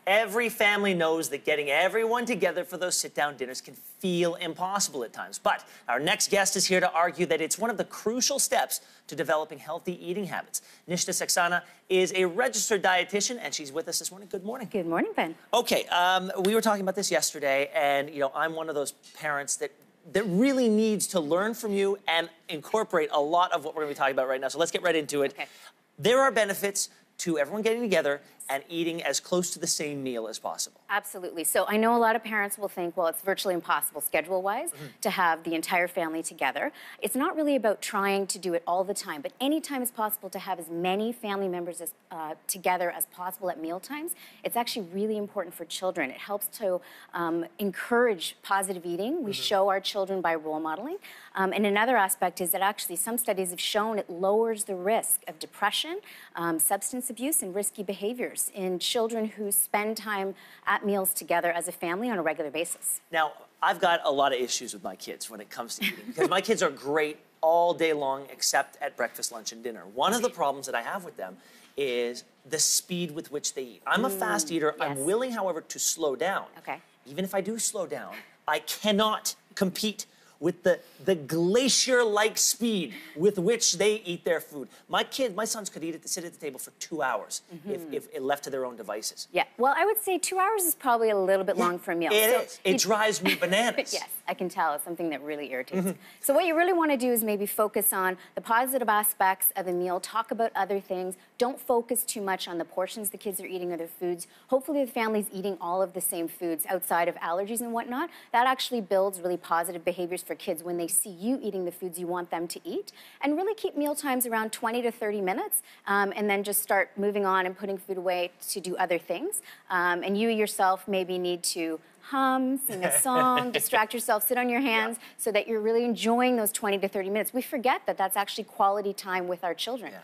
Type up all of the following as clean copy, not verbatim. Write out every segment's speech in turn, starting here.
Every family knows that getting everyone together for those sit-down dinners can feel impossible at times. But our next guest is here to argue that it's one of the crucial steps to developing healthy eating habits. Nishta Saxena is a registered dietitian, and she's with us this morning. Good morning. Good morning, Ben. Okay, we were talking about this yesterday, and I'm one of those parents that really needs to learn from you and incorporate a lot of what we're going to be talking about right now. So let's get right into it. Okay. There are benefits to everyone getting together and eating as close to the same meal as possible. Absolutely. So I know a lot of parents will think, well, it's virtually impossible schedule-wise to have the entire family together. It's not really about trying to do it all the time, but anytime it's possible to have as many family members as, together as possible at meal times. It's actually really important for children. It helps to encourage positive eating. We show our children by role modeling. And another aspect is that actually some studies have shown it lowers the risk of depression, substance abuse, and risky behaviors in children who spend time at meals together as a family on a regular basis. Now, I've got a lot of issues with my kids when it comes to eating, because my kids are great all day long except at breakfast, lunch, and dinner. One of the problems that I have with them is the speed with which they eat. I'm a fast eater. Yes. I'm willing, however, to slow down. Okay. Even if I do slow down, I cannot compete with the glacier-like speed with which they eat their food. My sons could sit at the table for 2 hours if it left to their own devices. Yeah, well, I would say 2 hours is probably a little bit long for a meal. It is. It drives me bananas. Yes, I can tell. It's something that really irritates me. So what you really want to do is maybe focus on the positive aspects of the meal, talk about other things. Don't focus too much on the portions the kids are eating or their foods. Hopefully the family's eating all of the same foods outside of allergies and whatnot. That actually builds really positive behaviors for kids when they see you eating the foods you want them to eat. And really keep meal times around 20 to 30 minutes and then just start moving on and putting food away to do other things. And you yourself maybe need to hum, sing a song, distract yourself, sit on your hands so that you're really enjoying those 20 to 30 minutes. We forget that that's actually quality time with our children. Yeah.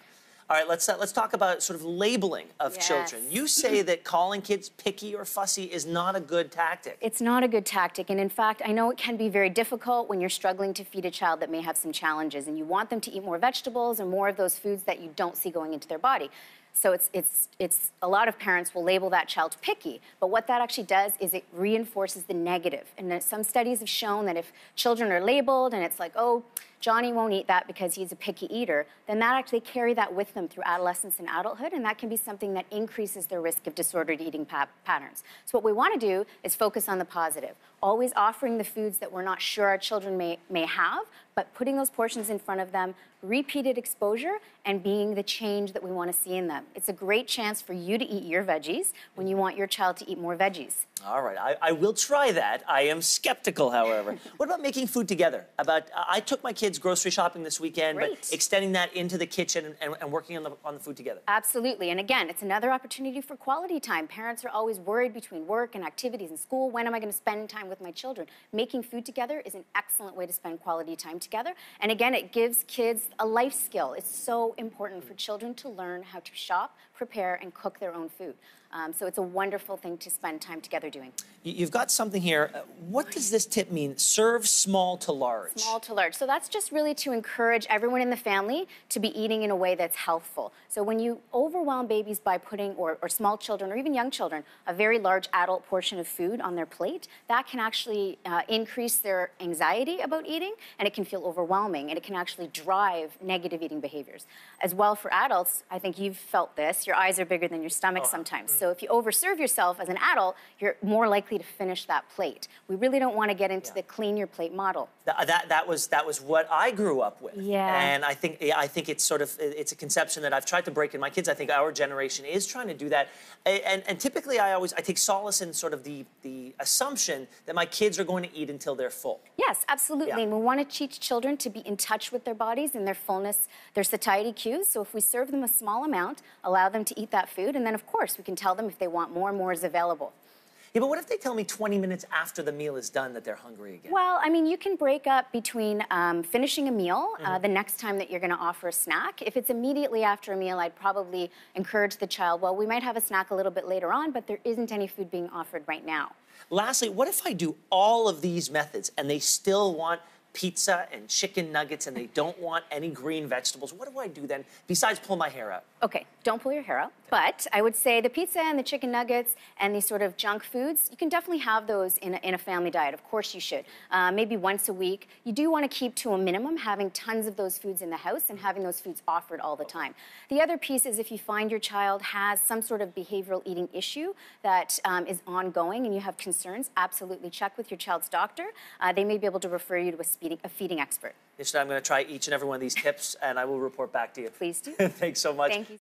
All right, let's talk about sort of labeling of children. You say that calling kids picky or fussy is not a good tactic. It's not a good tactic, and in fact, I know it can be very difficult when you're struggling to feed a child that may have some challenges, and you want them to eat more vegetables and more of those foods that you don't see going into their body. So it's a lot of parents will label that child picky, but what that actually does is it reinforces the negative. And some studies have shown that if children are labeled and it's like, oh, Johnny won't eat that because he's a picky eater, then that actually carry that with them through adolescence and adulthood, and that can be something that increases their risk of disordered eating patterns. So what we want to do is focus on the positive, always offering the foods that we're not sure our children may have, but putting those portions in front of them, repeated exposure, and being the change that we want to see in them. It's a great chance for you to eat your veggies when you want your child to eat more veggies. All right, I will try that. I am skeptical, however. What about making food together? I took my kids grocery shopping this weekend, but extending that into the kitchen and working on the food together. Absolutely, and again, it's another opportunity for quality time. Parents are always worried between work and activities and school. When am I going to spend time with my children? Making food together is an excellent way to spend quality time together. And again, it gives kids a life skill. It's so important for children to learn how to shop, prepare, and cook their own food. So it's a wonderful thing to spend time together doing. You've got something here. What does this tip mean? Serve small to large. Small to large. So that's just really to encourage everyone in the family to be eating in a way that's healthful. So when you overwhelm babies by putting, or small children, or even young children, a very large adult portion of food on their plate, that can actually increase their anxiety about eating, and it can feel overwhelming, and it can actually drive negative eating behaviors. As well for adults, I think you've felt this, your eyes are bigger than your stomach sometimes. So if you overserve yourself as an adult, you're more likely to finish that plate. We really don't want to get into the clean your plate model. That was what I grew up with. Yeah. And I think it's it's a conception that I've tried to break in my kids. I think our generation is trying to do that. And typically I take solace in sort of the assumption that my kids are going to eat until they're full. Yes, absolutely. Yeah. And we want to teach children to be in touch with their bodies and their fullness, their satiety cues. So if we serve them a small amount, allow them to eat that food, and then of course we can tell them if they want more, more is available. Yeah, but what if they tell me 20 minutes after the meal is done that they're hungry again? Well, I mean, you can break up between finishing a meal the next time that you're going to offer a snack. If it's immediately after a meal, I'd probably encourage the child, well, we might have a snack a little bit later on, but there isn't any food being offered right now. Lastly, what if I do all of these methods and they still want pizza and chicken nuggets and they don't want any green vegetables? What do I do then besides pull my hair out? Okay, don't pull your hair out, but I would say the pizza and the chicken nuggets and these sort of junk foods, you can definitely have those in a family diet. Of course you should. Maybe once a week. You do want to keep to a minimum having tons of those foods in the house and having those foods offered all the time. The other piece is if you find your child has some sort of behavioral eating issue that is ongoing and you have concerns, absolutely check with your child's doctor. They may be able to refer you to a feeding expert. Nishta, I'm going to try each and every one of these tips, and I will report back to you. Please do. Thanks so much. Thank you.